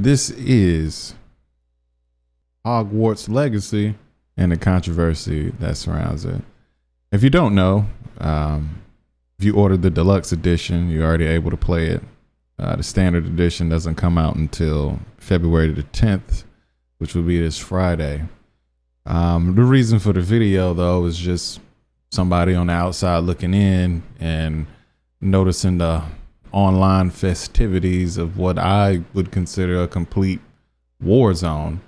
This is Hogwarts Legacy and the controversy that surrounds it. If you don't know, if you ordered the deluxe edition, you're already able to play it. The standard edition doesn't come out until February the 10th, which will be this Friday. The reason for the video, though, is just somebody on the outside looking in and noticing the online festivities of what I would consider a complete war zone,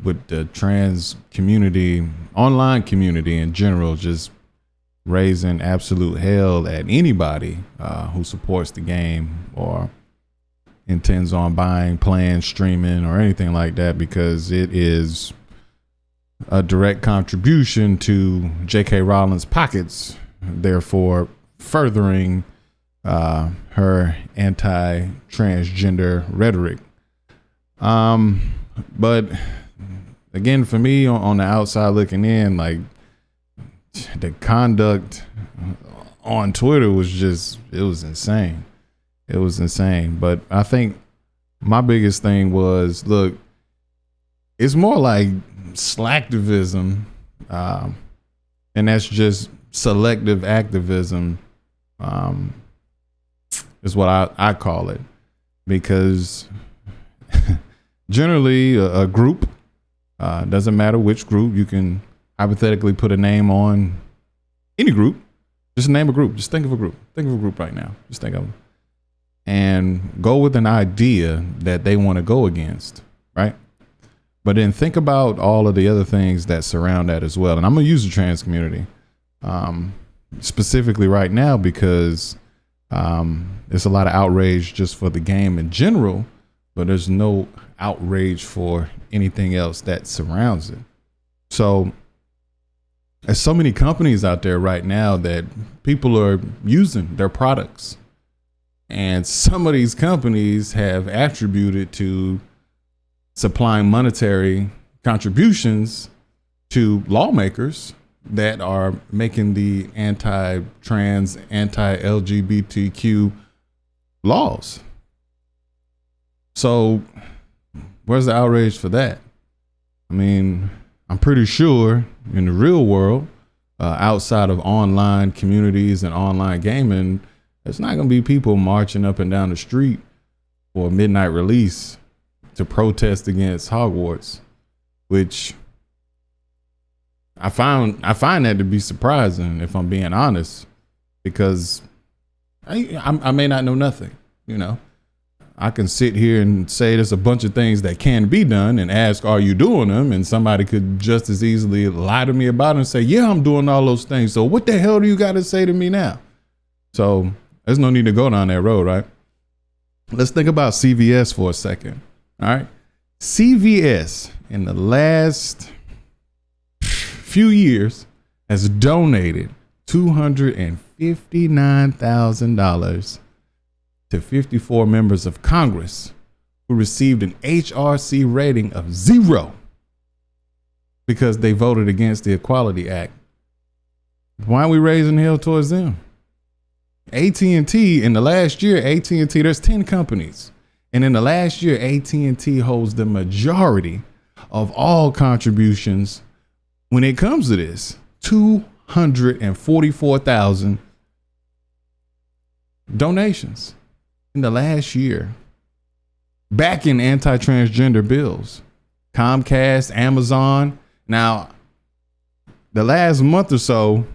with the trans community, online community in general, just raising absolute hell at anybody who supports the game or intends on buying, playing, streaming, or anything like that, because it is a direct contribution to J.K. Rowling's pockets, therefore furthering her anti-transgender rhetoric. But again, for me, on the outside looking in, like, the conduct on Twitter was just, it was insane. It was insane. But I think my biggest thing was, look, it's more like slacktivism, and that's just selective activism, is what I call it, because generally a group, doesn't matter which group, you can hypothetically put a name on any group. Just name a group. Just think of a group. Think of a group right now. Just think of them. And go with an idea that they want to go against, right? But then think about all of the other things that surround that as well. And I'm going to use the trans community specifically right now because there's a lot of outrage just for the game in general, but there's no outrage for anything else that surrounds it. So there's so many companies out there right now that people are using their products. And some of these companies have attributed to supplying monetary contributions to lawmakers that are making the anti-trans, anti-LGBTQ laws. So where's the outrage for that? I mean, I'm pretty sure in the real world, outside of online communities and online gaming, there's not going to be people marching up and down the street for a midnight release to protest against Hogwarts, which I find that to be surprising, if I'm being honest, because I may not know nothing, you know. I can sit here and say there's a bunch of things that can be done and ask, are you doing them? And somebody could just as easily lie to me about it and say, yeah, I'm doing all those things. So what the hell do you got to say to me now? So there's no need to go down that road, right? Let's think about CVS for a second. All right. CVS in the last few years has donated $259,000 to 54 members of Congress who received an HRC rating of 0 because they voted against the Equality Act. Why are we raising hell towards them? AT&T, in the last year, AT&T, there's 10 companies. And in the last year, AT&T holds the majority of all contributions when it comes to this. 244,000 donations in the last year, back in anti-transgender bills. Comcast, Amazon. Now, the last month or so,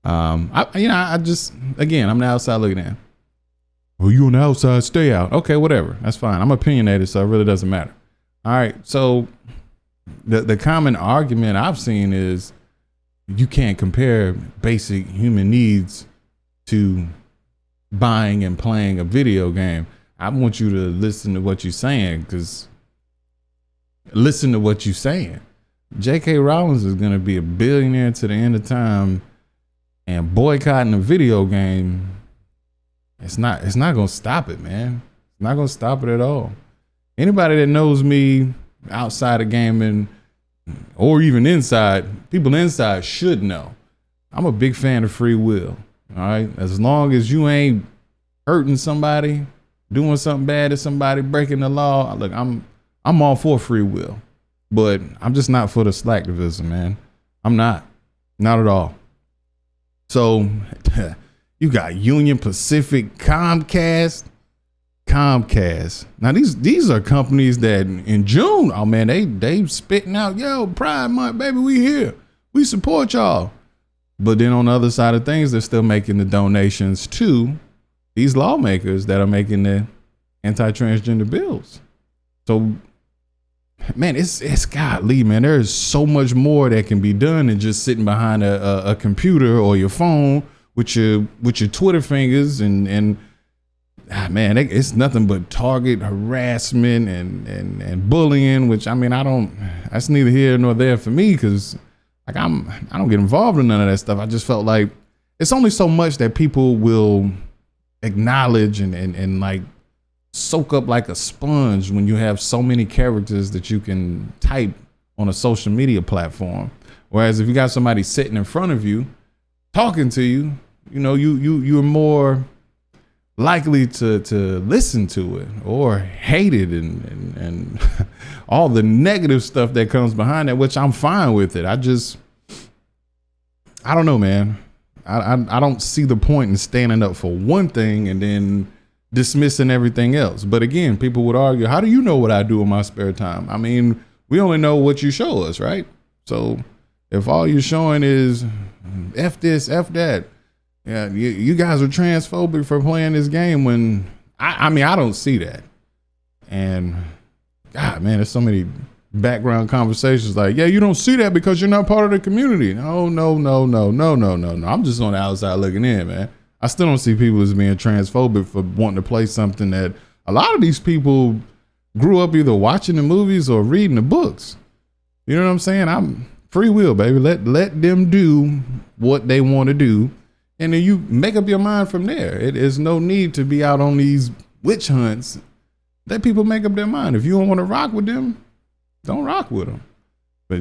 I just, again, I'm the outside looking in. Well, you on the outside, stay out. Okay, whatever. That's fine. I'm opinionated, so it really doesn't matter. All right. So the common argument I've seen is you can't compare basic human needs to buying and playing a video game. I want you to listen to what you're saying, because listen to what you're saying. J.K. Rowling is going to be a billionaire to the end of time, and boycotting a video game, it's not going to stop it, man. It's not going to stop it at all. Anybody that knows me outside of gaming or even inside, people inside should know I'm a big fan of free will. All right. As long as you ain't hurting somebody, doing something bad to somebody, breaking the law. Look, I'm all for free will, but I'm just not for the slacktivism, man. I'm not at all. So you got Union Pacific, Comcast. Now these are companies that in June, oh man, they spitting out, yo, Pride Month, baby, we here. We support y'all. But then on the other side of things, they're still making the donations to these lawmakers that are making the anti-transgender bills. So, man, it's godly, man. There is so much more that can be done than just sitting behind a computer or your phone with your Twitter fingers and man, it's nothing but target harassment and bullying, which I mean, that's neither here nor there for me, because like I don't get involved in none of that stuff. I just felt like it's only so much that people will acknowledge and like soak up like a sponge when you have so many characters that you can type on a social media platform. Whereas if you got somebody sitting in front of you talking to you, you know, you're more likely to listen to it or hate it and all the negative stuff that comes behind that, which I'm fine with it. I don't know, man. I don't see the point in standing up for one thing and then dismissing everything else. But again, people would argue, how do you know what I do in my spare time? I mean, we only know what you show us, right? So if all you're showing is F this, F that, yeah, you guys are transphobic for playing this game, when I mean, I don't see that. And God, man, there's so many background conversations like, yeah, you don't see that because you're not part of the community. No. I'm just on the outside looking in, man. I still don't see people as being transphobic for wanting to play something that a lot of these people grew up either watching the movies or reading the books. You know what I'm saying? I'm free will, baby. Let them do what they want to do. And then you make up your mind from there. It is no need to be out on these witch hunts. Let people make up their mind. If you don't want to rock with them, don't rock with them. But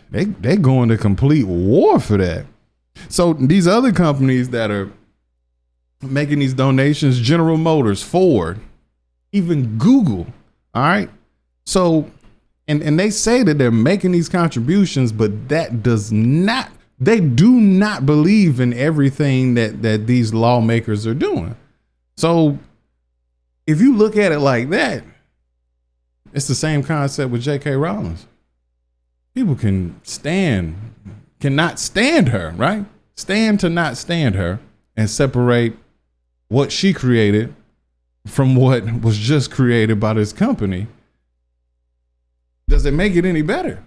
they go into complete war for that. So these other companies that are making these donations, General Motors, Ford, even Google, all right? So, and they say that they're making these contributions, but that does not, they do not believe in everything that these lawmakers are doing. So if you look at it like that, it's the same concept with J.K. Rowling. People cannot stand her, right? Stand to not stand her and separate what she created from what was just created by this company. Does it make it any better?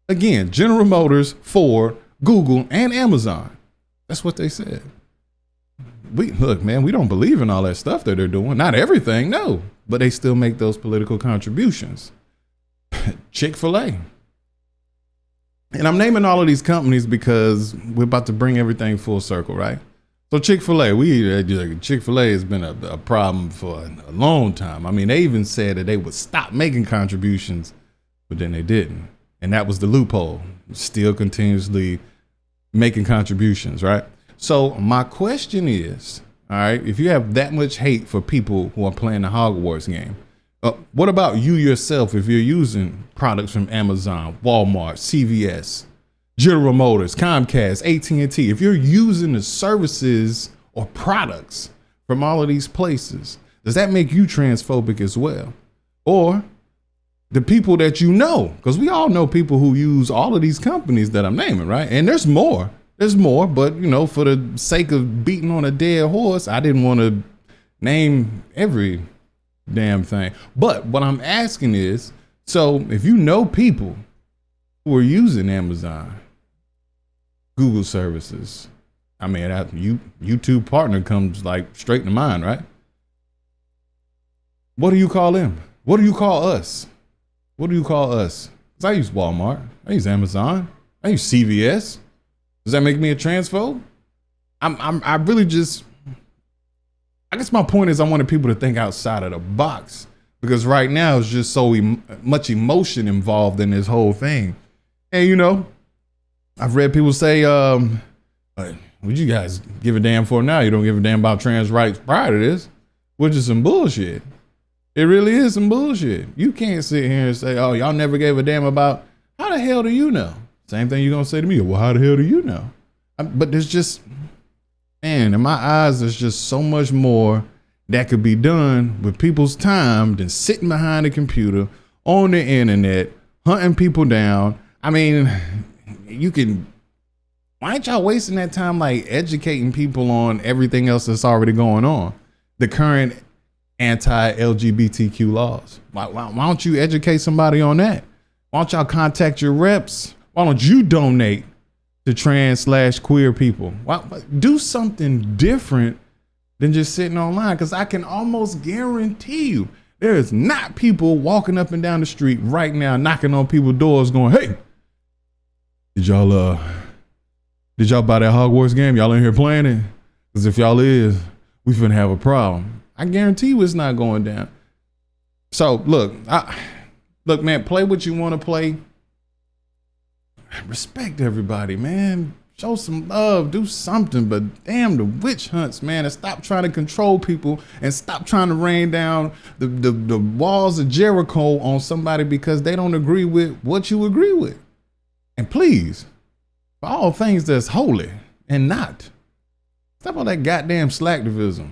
Again, General Motors, Ford, Google, and Amazon. That's what they said. Look, man, we don't believe in all that stuff that they're doing. Not everything, no. But they still make those political contributions. Chick-fil-A. And I'm naming all of these companies because we're about to bring everything full circle, right? So Chick-fil-A, Chick-fil-A has been a problem for a long time. I mean, they even said that they would stop making contributions, but then they didn't. And that was the loophole. Still continuously making contributions, right? So my question is, all right, if you have that much hate for people who are playing the Hogwarts game, what about you yourself if you're using products from Amazon, Walmart, CVS, General Motors, Comcast, AT&T? If you're using the services or products from all of these places, does that make you transphobic as well? Or the people that you know, because we all know people who use all of these companies that I'm naming, right? And there's more, but you know, for the sake of beating on a dead horse, I didn't want to name every damn thing. But what I'm asking is, so if you know people who are using Amazon, Google services, I mean, YouTube partner comes like straight to mind, right? What do you call them? What do you call us? What do you call us? Because I use Walmart. I use Amazon. I use CVS. Does that make me a transphobe? I really just, I guess my point is I wanted people to think outside of the box, because right now it's just so much emotion involved in this whole thing. And you know, I've read people say, what you guys give a damn for now? You don't give a damn about trans rights prior to this. which is some bullshit. It really is some bullshit. You can't sit here and say, oh, y'all never gave a damn about. How the hell do you know? Same thing you're going to say to me. Well, how the hell do you know? But there's just, man, in my eyes, there's just so much more that could be done with people's time than sitting behind a computer on the internet, hunting people down. I mean, why ain't y'all wasting that time like educating people on everything else that's already going on? The current anti-LGBTQ laws. Why don't you educate somebody on that? Why don't y'all contact your reps? Why don't you donate to trans/queer people? Do something different than just sitting online, because I can almost guarantee you there is not people walking up and down the street right now knocking on people's doors going, hey, did y'all buy that Hogwarts game? Y'all in here playing it? Because if y'all is, we finna have a problem. I guarantee you it's not going down. So look, man, play what you want to play. Respect everybody, man. Show some love, do something, but damn the witch hunts, man, and stop trying to control people and stop trying to rain down the walls of Jericho on somebody because they don't agree with what you agree with. And please, for all things that's holy and not, stop all that goddamn slacktivism.